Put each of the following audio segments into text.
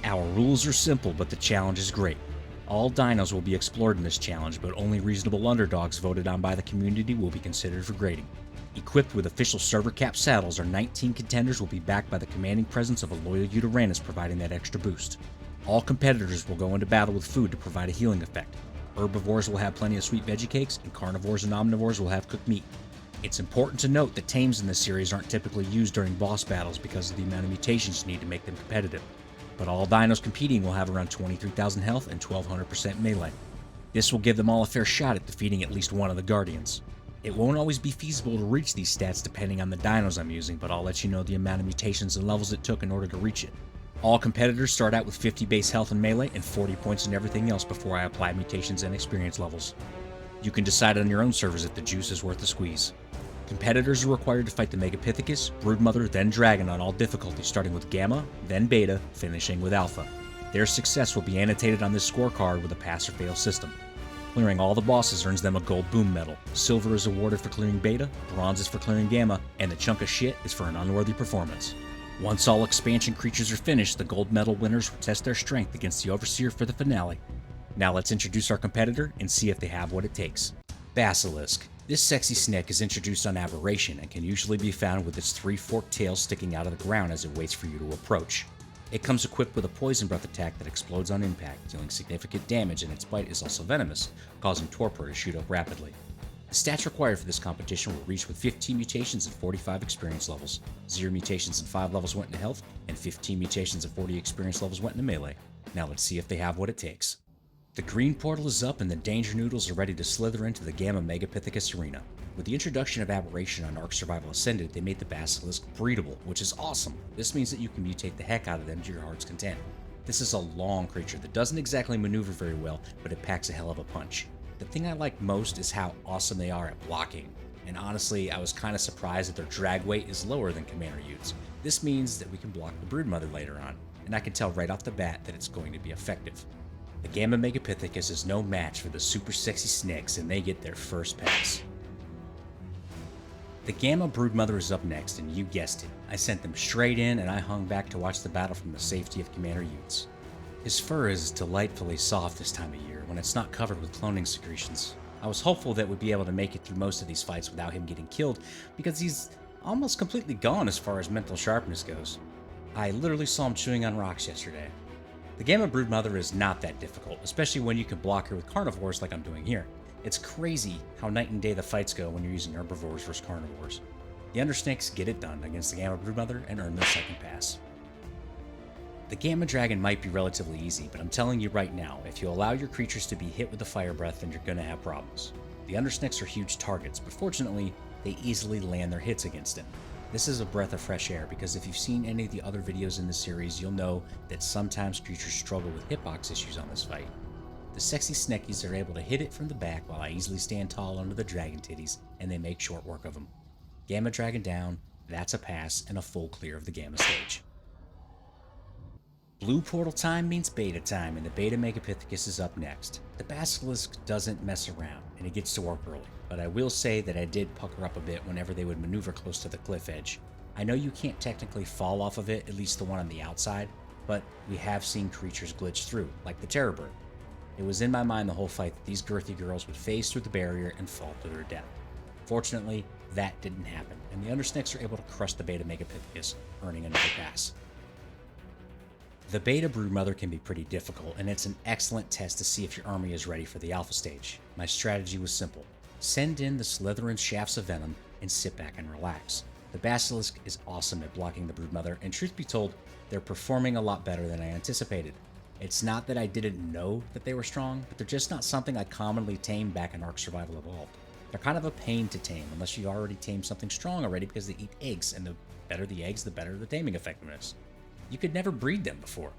Our rules are simple, but the challenge is great. All dinos will be explored in this challenge, but only reasonable underdogs voted on by the community will be considered for grading. Equipped with official server cap saddles, our 19 contenders will be backed by the commanding presence of a loyal Uteranus providing that extra boost. All competitors will go into battle with food to provide a healing effect. Herbivores will have plenty of sweet veggie cakes, and carnivores and omnivores will have cooked meat. It's important to note that tames in this series aren't typically used during boss battles because of the amount of mutations you need to make them competitive. But all dinos competing will have around 23,000 health and 1200% melee. This will give them all a fair shot at defeating at least one of the guardians. It won't always be feasible to reach these stats depending on the dinos I'm using, but I'll let you know the amount of mutations and levels it took in order to reach it. All competitors start out with 50 base health and melee and 40 points in everything else before I apply mutations and experience levels. You can decide on your own servers if the juice is worth the squeeze. Competitors are required to fight the megapithecus, broodmother, then dragon on all difficulties, starting with gamma, then beta, finishing with alpha. Their success will be annotated on this scorecard with a pass or fail system. Clearing all the bosses earns them a gold boom medal. Silver is awarded for clearing beta, bronze is for clearing gamma, and the chunk of shit is for an unworthy performance. Once all expansion creatures are finished, the gold medal winners will test their strength against the overseer for the finale. Now let's introduce our competitor and see if they have what it takes. Basilisk. This sexy snake is introduced on Aberration and can usually be found with its 3 forked tail sticking out of the ground as it waits for you to approach. It comes equipped with a poison breath attack that explodes on impact, dealing significant damage, and its bite is also venomous, causing torpor to shoot up rapidly. The stats required for this competition were reached with 15 mutations and 45 experience levels. 0 mutations and 5 levels went into health, and 15 mutations and 40 experience levels went into melee. Now let's see if they have what it takes. The green portal is up and the danger noodles are ready to slither into the gamma megapithecus arena. With the introduction of Aberration on Ark Survival Ascended, they made the Basilisk breedable, which is awesome. This means that you can mutate the heck out of them to your heart's content. This is a long creature that doesn't exactly maneuver very well, but it packs a hell of a punch. The thing I like most is how awesome they are at blocking. And honestly, I was kind of surprised that their drag weight is lower than Commander Utes. This means that we can block the broodmother later on, and I can tell right off the bat that it's going to be effective. The Gamma Megapithecus is no match for the super sexy snakes, and they get their first pass. The Gamma Broodmother is up next, and you guessed it. I sent them straight in, and I hung back to watch the battle from the safety of Commander Utes. His fur is delightfully soft this time of year, when it's not covered with cloning secretions. I was hopeful that we'd be able to make it through most of these fights without him getting killed, because he's almost completely gone as far as mental sharpness goes. I literally saw him chewing on rocks yesterday. The Gamma Broodmother is not that difficult, especially when you can block her with carnivores like I'm doing here. It's crazy how night and day the fights go when you're using herbivores versus carnivores. The Undersnakes get it done against the Gamma Broodmother and earn their second pass. The Gamma Dragon might be relatively easy, but I'm telling you right now, if you allow your creatures to be hit with the fire breath, then you're gonna have problems. The Undersnakes are huge targets, but fortunately, they easily land their hits against him. This is a breath of fresh air, because if you've seen any of the other videos in the series, you'll know that sometimes creatures struggle with hitbox issues on this fight. The sexy sneckies are able to hit it from the back while I easily stand tall under the dragon titties, and they make short work of them. Gamma Dragon down, that's a pass and a full clear of the Gamma stage. Blue portal time means beta time, and the beta Megapithecus is up next. The Basilisk doesn't mess around, and it gets to work early, but I will say that I did pucker up a bit whenever they would maneuver close to the cliff edge. I know you can't technically fall off of it, at least the one on the outside, but we have seen creatures glitch through, like the Terror Bird. It was in my mind the whole fight that these girthy girls would phase through the barrier and fall to their death. Fortunately, that didn't happen, and the Undersnakes are able to crush the beta Megapithecus, earning another pass. The Beta Broodmother can be pretty difficult, and it's an excellent test to see if your army is ready for the Alpha stage. My strategy was simple. Send in the Slytherin shafts of venom and sit back and relax. The Basilisk is awesome at blocking the Broodmother, and truth be told, they're performing a lot better than I anticipated. It's not that I didn't know that they were strong, but they're just not something I commonly tame back in Ark Survival Evolved. They're kind of a pain to tame, unless you already tamed something strong already, because they eat eggs, and the better the eggs, the better the taming effectiveness. You could never breed them before.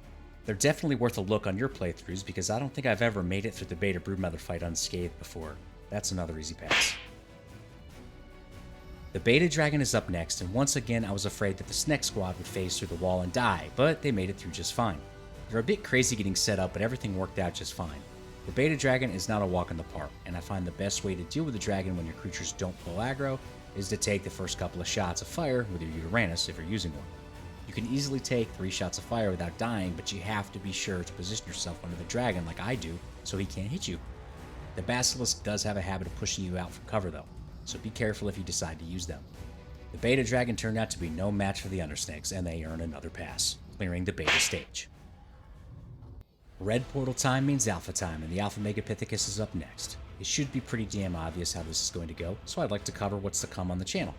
They're definitely worth a look on your playthroughs, because I don't think I've ever made it through the Beta Broodmother fight unscathed before. That's another easy pass. The Beta Dragon is up next, and once again I was afraid that the Snake Squad would phase through the wall and die, but they made it through just fine. They're a bit crazy getting set up, but everything worked out just fine. The Beta Dragon is not a walk in the park, and I find the best way to deal with the dragon when your creatures don't pull aggro is to take the first couple of shots of fire with your Uteranus if you're using one. You can easily take 3 shots of fire without dying, but you have to be sure to position yourself under the dragon like I do so he can't hit you. The Basilisk does have a habit of pushing you out from cover though, so be careful if you decide to use them. The Beta Dragon turned out to be no match for the Undersnakes, and they earn another pass, clearing the Beta stage. Red portal time means Alpha time, and the Alpha megapithecus is up next. It should be pretty damn obvious how this is going to go, so I'd like to cover what's to come on the channel.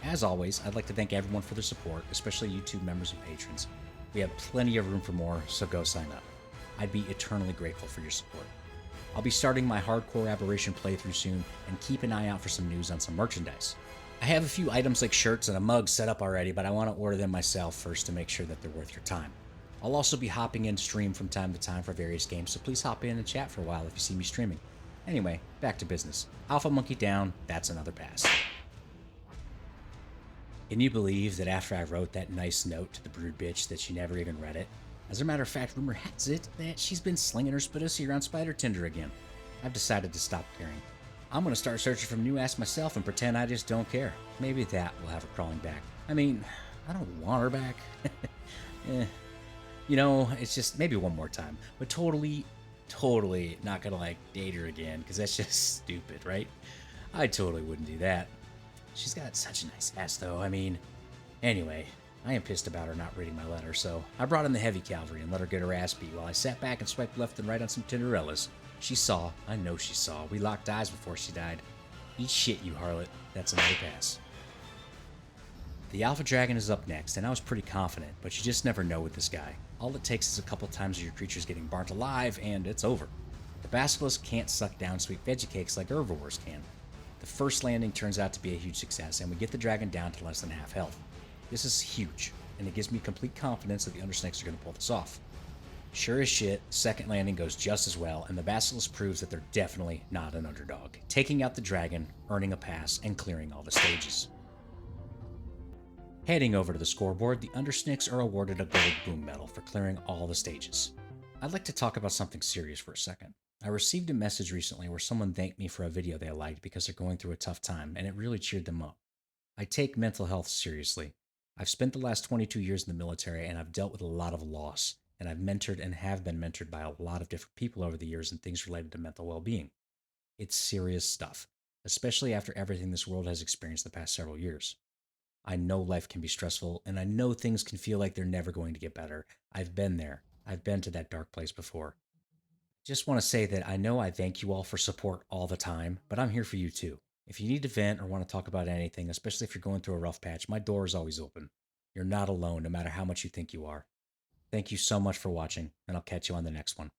As always, I'd like to thank everyone for their support, especially YouTube members and patrons. We have plenty of room for more, so go sign up. I'd be eternally grateful for your support. I'll be starting my hardcore aberration playthrough soon, and keep an eye out for some news on some merchandise. I have a few items like shirts and a mug set up already, but I want to order them myself first to make sure that they're worth your time. I'll also be hopping in stream from time to time for various games, so please hop in and chat for a while if you see me streaming. Anyway, back to business. Alpha Monkey down, that's another pass. Can you believe that after I wrote that nice note to the brood bitch that she never even read it? As a matter of fact, rumor has it that she's been slinging her spittousy around Spider Tinder again. I've decided to stop caring. I'm gonna start searching for new ass myself and pretend I just don't care. Maybe that will have her crawling back. I mean, I don't want her back. You know, it's just maybe one more time. But totally not gonna like date her again, because that's just stupid, right? I totally wouldn't do that. She's got such a nice ass though, I mean. Anyway, I am pissed about her not reading my letter, so I brought in the heavy cavalry and let her get her ass beat while I sat back and swiped left and right on some Tinderellas. She saw, I know she saw. We locked eyes before she died. Eat shit, you harlot. That's another pass. The Alpha Dragon is up next, and I was pretty confident, but you just never know with this guy. All it takes is a couple times of your creatures getting burnt alive, and it's over. The Basilisk can't suck down sweet veggie cakes like herbivores can. The first landing turns out to be a huge success, and we get the dragon down to less than half health. This is huge, and it gives me complete confidence that the Undersnakes are going to pull this off. Sure as shit, second landing goes just as well, and the Basilisk proves that they're definitely not an underdog, taking out the dragon, earning a pass, and clearing all the stages. Heading over to the scoreboard, the Undersnakes are awarded a gold boom medal for clearing all the stages. I'd like to talk about something serious for a second. I received a message recently where someone thanked me for a video they liked because they're going through a tough time, and it really cheered them up. I take mental health seriously. I've spent the last 22 years in the military, and I've dealt with a lot of loss, and I've mentored and have been mentored by a lot of different people over the years in things related to mental well-being. It's serious stuff, especially after everything this world has experienced the past several years. I know life can be stressful, and I know things can feel like they're never going to get better. I've been there. I've been to that dark place before. Just want to say that I know I thank you all for support all the time, but I'm here for you too. If you need to vent or want to talk about anything, especially if you're going through a rough patch, my door is always open. You're not alone, no matter how much you think you are. Thank you so much for watching, and I'll catch you on the next one.